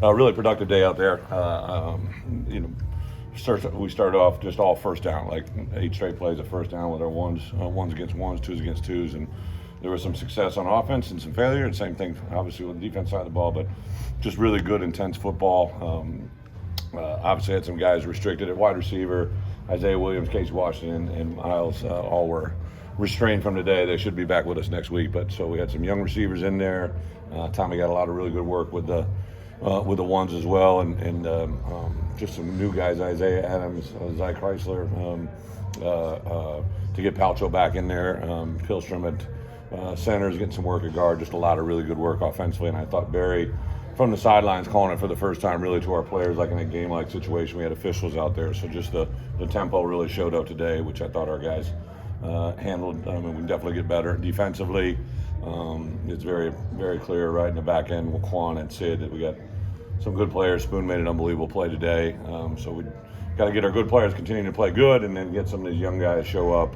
Really productive day out there. We started off just all first down, like 8 straight plays of first down with our ones against ones, twos against twos, and there was some success on offense and some failure, and same thing obviously with the defense side of the ball, but just really good, intense football. Obviously had some guys restricted at wide receiver. Isaiah Williams, Casey Washington, and Miles all were restrained from today. They should be back with us next week. But so we had some young receivers in there. Tommy got a lot of really good work with the ones as well, and just some new guys, Isaiah Adams, Zy Chrysler, to get Palcho back in there. Pilstrom at center is getting some work at guard. Just a lot of really good work offensively, and I thought Barry from the sidelines calling it for the first time really to our players, like in a game-like situation. We had officials out there, so just the tempo really showed up today, which I thought our guys handled. And we can definitely get better defensively. It's very, very clear right in the back end with Quan and Sid that we got some good players. Spoon made an unbelievable play today, so we got to get our good players continuing to play good, and then get some of these young guys show up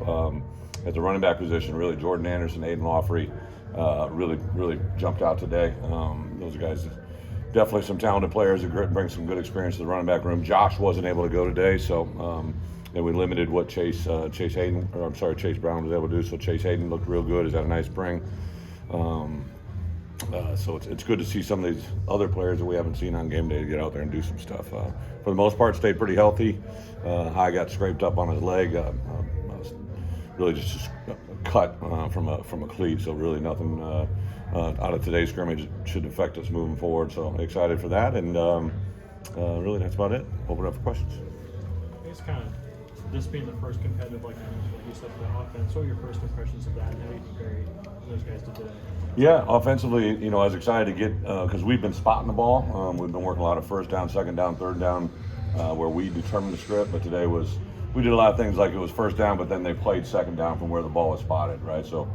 at the running back position. Really, Jordan Anderson, Aiden Lawfrey, really jumped out today. Those guys. Definitely some talented players that bring some good experience to the running back room. Josh wasn't able to go today, so and we limited what Chase Brown was able to do. So Chase Hayden looked real good. He's had a nice spring. So it's good to see some of these other players that we haven't seen on game day to get out there and do some stuff. For the most part, stayed pretty healthy. High got scraped up on his leg. Really just a cut from a cleat. So really nothing. Out of today's scrimmage should affect us moving forward. So excited for that, and really that's about it. Open up for questions. It's kind of this being the first competitive, like you said, for the offense. What are your first impressions of that, and how do you compare those guys to today? Yeah, offensively, I was excited to get because we've been spotting the ball. We've been working a lot of first down, second down, third down, where we determined the script. But today we did a lot of things like it was first down, but then they played second down from where the ball was spotted, right? So.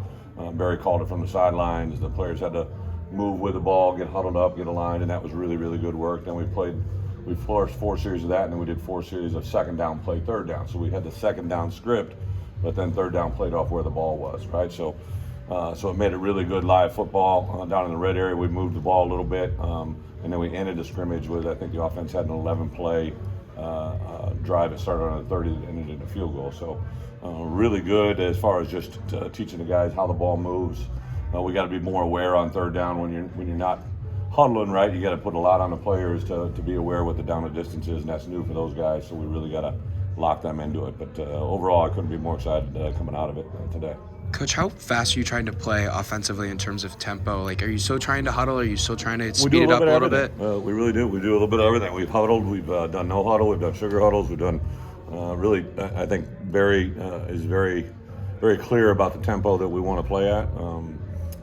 Barry called it from the sidelines. The players had to move with the ball, get huddled up, get aligned, and that was really, really good work. Then we flourished 4 series of that, and then we did 4 series of second down, play third down. So we had the second down script, but then third down played off where the ball was, right? So it made it really good live football. Down in the red area, we moved the ball a little bit, and then we ended the scrimmage with, I think the offense had an 11-play drive that started on a 30 and ended in a field goal. So really good as far as just teaching the guys how the ball moves. We got to be more aware on third down when you're not huddling, right? You got to put a lot on the players to be aware what the down and distance is, and that's new for those guys. So we really got to lock them into it. But overall, I couldn't be more excited coming out of it today. Coach, how fast are you trying to play offensively in terms of tempo? Like, are you still trying to huddle? Are you still trying to speed it up a little bit? We really do. We do a little bit of everything. We've huddled. We've done no huddle. We've done sugar huddles. We've done really. I think Barry is very, very clear about the tempo that we want to play at.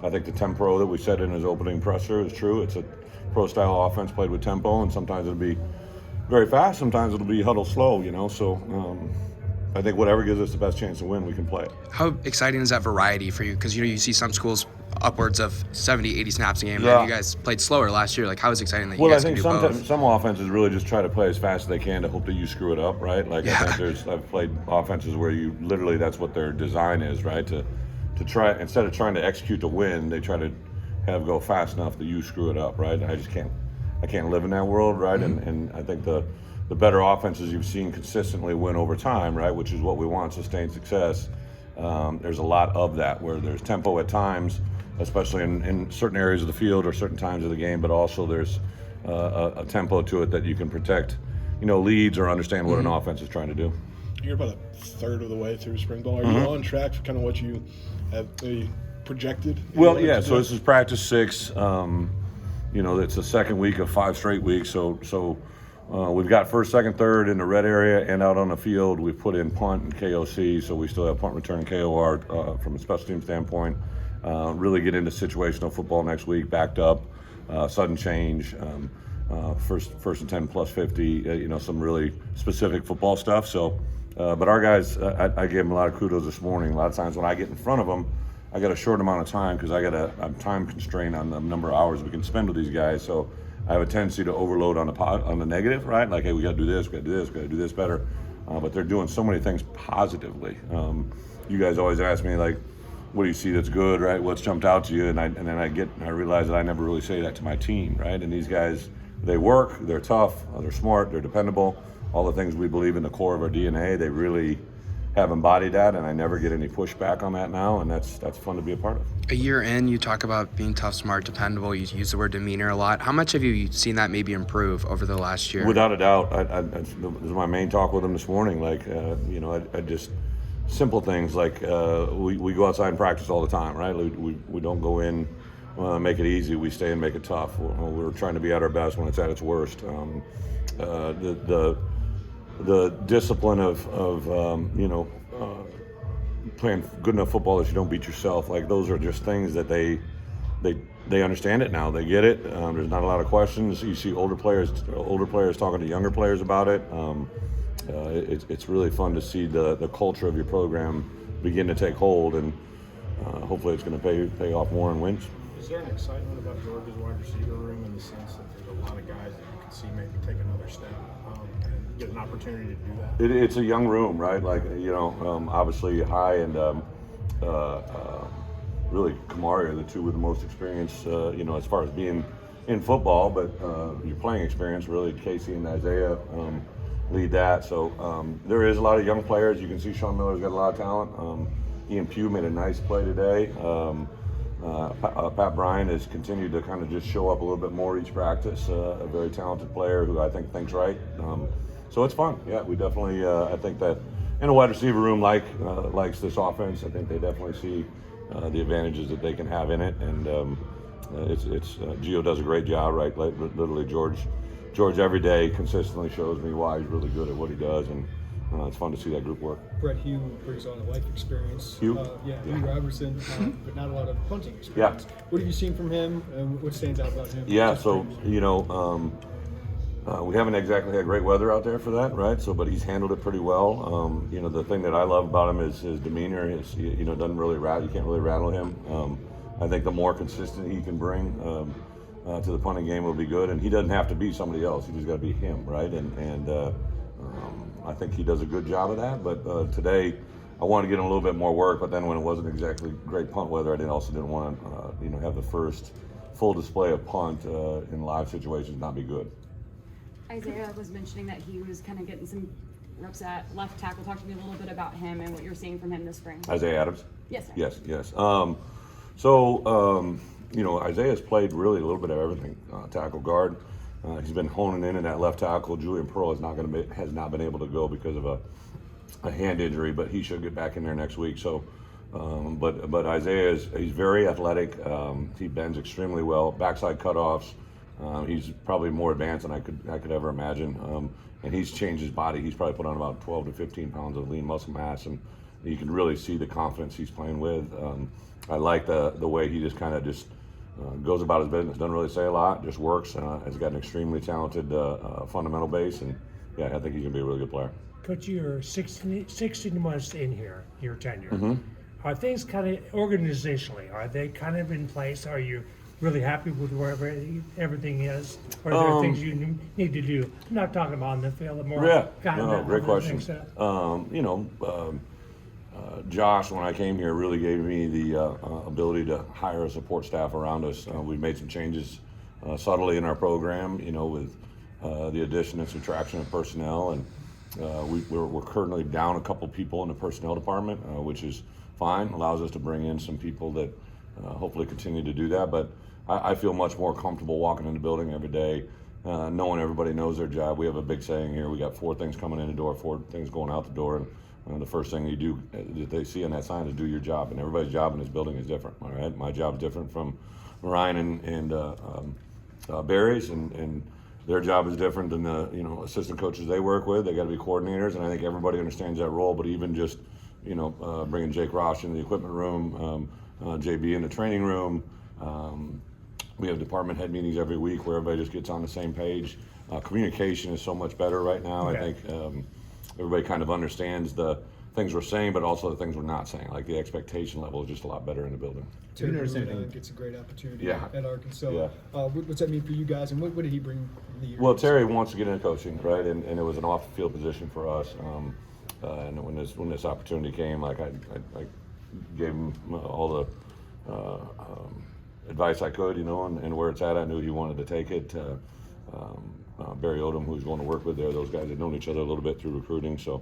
I think the tempo that we said in his opening presser is true. It's a pro-style offense played with tempo, and sometimes it'll be very fast. Sometimes it'll be huddle slow. So. I think whatever gives us the best chance to win, we can play. How exciting is that variety for you? Because, you see some schools upwards of 70, 80 snaps a game, yeah. And you guys played slower last year. Like, how is it exciting that you guys can do both? Well, I think some offenses really just try to play as fast as they can to hope that you screw it up, right? Like, yeah. I think I've played offenses where you literally, that's what their design is, right? To try, instead of trying to execute to win, they try to have go fast enough that you screw it up, right? I can't live in that world, right? Mm-hmm. And I think the better offenses you've seen consistently win over time, right, which is what we want, sustained success. There's a lot of that where there's tempo at times, especially in certain areas of the field or certain times of the game, but also there's a tempo to it that you can protect, leads or understand what an offense is trying to do. You're about a third of the way through spring ball. Are you on track for kind of what you have projected? Well, yeah, so this is practice 6. It's the second week of 5 straight weeks, so we've got first, second, third in the red area and out on the field. We've put in punt and KOC, so we still have punt return and KOR from a special team standpoint. Really get into situational football next week, backed up, sudden change, first and 10 plus 50, some really specific football stuff. So, but our guys, I gave them a lot of kudos this morning. A lot of times when I get in front of them, I got a short amount of time because I'm time constrained on the number of hours we can spend with these guys. So I have a tendency to overload on the negative, right? Like, hey, we got to do this, we got to do this, we got to do this better. But they're doing so many things positively. You guys always ask me, like, what do you see that's good, right? What's jumped out to you? And then I realize that I never really say that to my team, right? And these guys they work, they're tough, they're smart, they're dependable. All the things we believe in the core of our DNA, they really have embodied that, and I never get any pushback on that now, and that's fun to be a part of. A year in, you talk about being tough, smart, dependable. You use the word demeanor a lot. How much have you seen that maybe improve over the last year? Without a doubt, this was my main talk with him this morning. Like, I just simple things like we go outside and practice all the time, right? We don't go in, make it easy. We stay and make it tough. We're trying to be at our best when it's at its worst. The discipline of playing good enough football that you don't beat yourself, like those are just things that they understand it now. They get it. There's not a lot of questions. You see older players talking to younger players about it. It's really fun to see the culture of your program begin to take hold, and hopefully it's going to pay off more in wins. Is there an excitement about Georgia's wide receiver room in the sense that there's a lot of guys that you can see maybe take another step and get an opportunity to do that? It's a young room, right? Like, obviously High and really Kamari are the two with the most experience, as far as being in football, but your playing experience, really Casey and Isaiah lead that. So there is a lot of young players. You can see Sean Miller's got a lot of talent. Ian Pugh made a nice play today. Pat Bryan has continued to kind of just show up a little bit more each practice. A very talented player who I think thinks right. So it's fun. Yeah, we definitely. I think that in a wide receiver room likes this offense. I think they definitely see the advantages that they can have in it, and Gio does a great job. Right, like, literally George every day consistently shows me why he's really good at what he does, and it's fun to see that group work. Brett Hugh brings on a life experience. Hugh Robertson, but not a lot of punting experience. Yeah. What have you seen from him, and what stands out about him? Yeah, so we haven't exactly had great weather out there for that, right? So, but he's handled it pretty well. The thing that I love about him is his demeanor. Doesn't really you can't really rattle him. I think the more consistent he can bring to the punting game will be good, and he doesn't have to be somebody else. He just got to be him, right? And I think he does a good job of that. But today, I wanted to get him a little bit more work. But then when it wasn't exactly great punt weather, I also didn't want to have the first full display of punt in live situations not be good. Isaiah was mentioning that he was kind of getting some reps at left tackle. Talk to me a little bit about him and what you're seeing from him this spring. Isaiah Adams? Yes, sir. Yes. Isaiah's played really a little bit of everything. Tackle guard. He's been honing in that left tackle. Julian Pearl has not been able to go because of a hand injury, but he should get back in there next week. So, but Isaiah he's very athletic. He bends extremely well. Backside cutoffs. He's probably more advanced than I could ever imagine. And he's changed his body. He's probably put on about 12 to 15 pounds of lean muscle mass, and you can really see the confidence he's playing with. I like the way he just goes about his business. Doesn't really say a lot, just works. Has got an extremely talented fundamental base, and yeah, I think he's gonna be a really good player. Coach, you're 16 months in here, your tenure. Mm-hmm. Are things kind of organizationally? Are they kind of in place? Are you really happy with wherever everything is, or are there things you need to do? I'm not talking about on the field, but more. Great question. Josh, when I came here, really gave me the ability to hire a support staff around us. We've made some changes subtly in our program, with the addition and subtraction of personnel, and we're currently down a couple people in the personnel department, which is fine. Allows us to bring in some people that hopefully continue to do that. But I feel much more comfortable walking in the building every day, knowing everybody knows their job. We have a big saying here: we got 4 things coming in the door, 4 things going out the door. And the first thing you do that they see on that sign is do your job, and everybody's job in this building is different. All right, my job is different from Ryan and Barry's, and their job is different than the assistant coaches they work with. They got to be coordinators, and I think everybody understands that role. But even just bringing Jake Rosh in the equipment room, JB in the training room. We have department head meetings every week where everybody just gets on the same page. Communication is so much better right now. Okay. I think everybody kind of understands the things we're saying, but also the things we're not saying. Like the expectation level is just a lot better in the building. Terry gets a great opportunity at Arkansas. Yeah. What's that mean for you guys, and what did he bring the year? Well, Terry wants to get into coaching, right? And it was an off-the-field position for us. And when this opportunity came, I gave him all the advice I could, and where it's at. I knew he wanted to take it. Barry Odom, who's going to work with there. Those guys have known each other a little bit through recruiting, so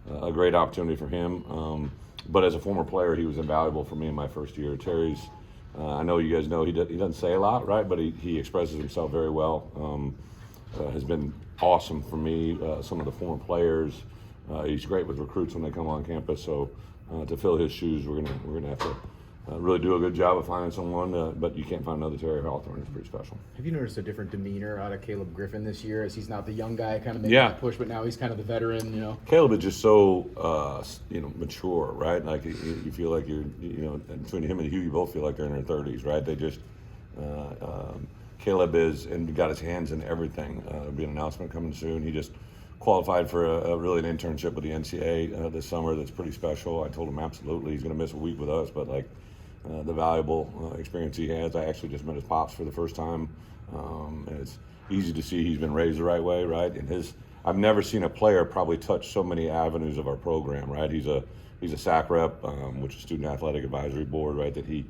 a great opportunity for him. But as a former player, he was invaluable for me in my first year. Terry's, I know you guys know he doesn't say a lot, right? But he expresses himself very well. Has been awesome for me. Some of the former players, he's great with recruits when they come on campus. So to fill his shoes, we're gonna have to really do a good job of finding someone. But you can't find another Terry Hawthorne. It's pretty special. Have you noticed a different demeanor out of Caleb Griffin this year, as he's not the young guy kind of making Yeah. that push, but now he's kind of the veteran, you know? Caleb is just so mature, right? Like you feel like you're, between him and Hugh, you both feel like they're in their 30s, right? They just Caleb is and got his hands in everything. There'll be an announcement coming soon. He just qualified for really an internship with the NCAA this summer. That's pretty special. I told him absolutely he's going to miss a week with us, but the valuable experience he has. I actually just met his pops for the first time, and it's easy to see he's been raised the right way, right? And I've never seen a player probably touch so many avenues of our program, right? He's a SAC rep, which is Student Athletic Advisory Board, right? That he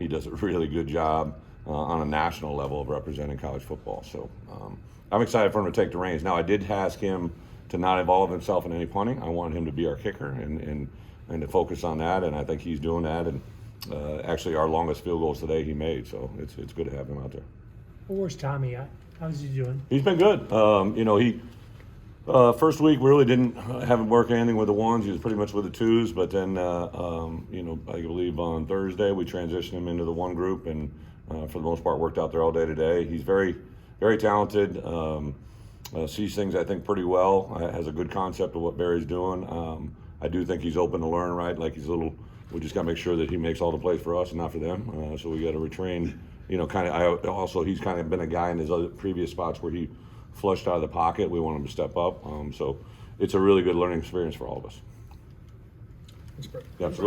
does a really good job on a national level of representing college football. So I'm excited for him to take the reins. Now, I did ask him to not involve himself in any punting. I wanted him to be our kicker and to focus on that, and I think he's doing that. And actually, our longest field goals today he made, so it's good to have him out there. Well, where's Tommy at? How's he doing? He's been good. He first week we really didn't have him work anything with the ones. He was pretty much with the twos. But then, I believe on Thursday we transitioned him into the one group, and for the most part worked out there all day today. He's very, very talented. Sees things I think pretty well. Has a good concept of what Barry's doing. I do think he's open to learn. Right, like he's a little. We just got to make sure that he makes all the plays for us and not for them. So we got to retrain. He's kind of been a guy in his other previous spots where he flushed out of the pocket. We want him to step up. So it's a really good learning experience for all of us. That's great. Yeah, absolutely.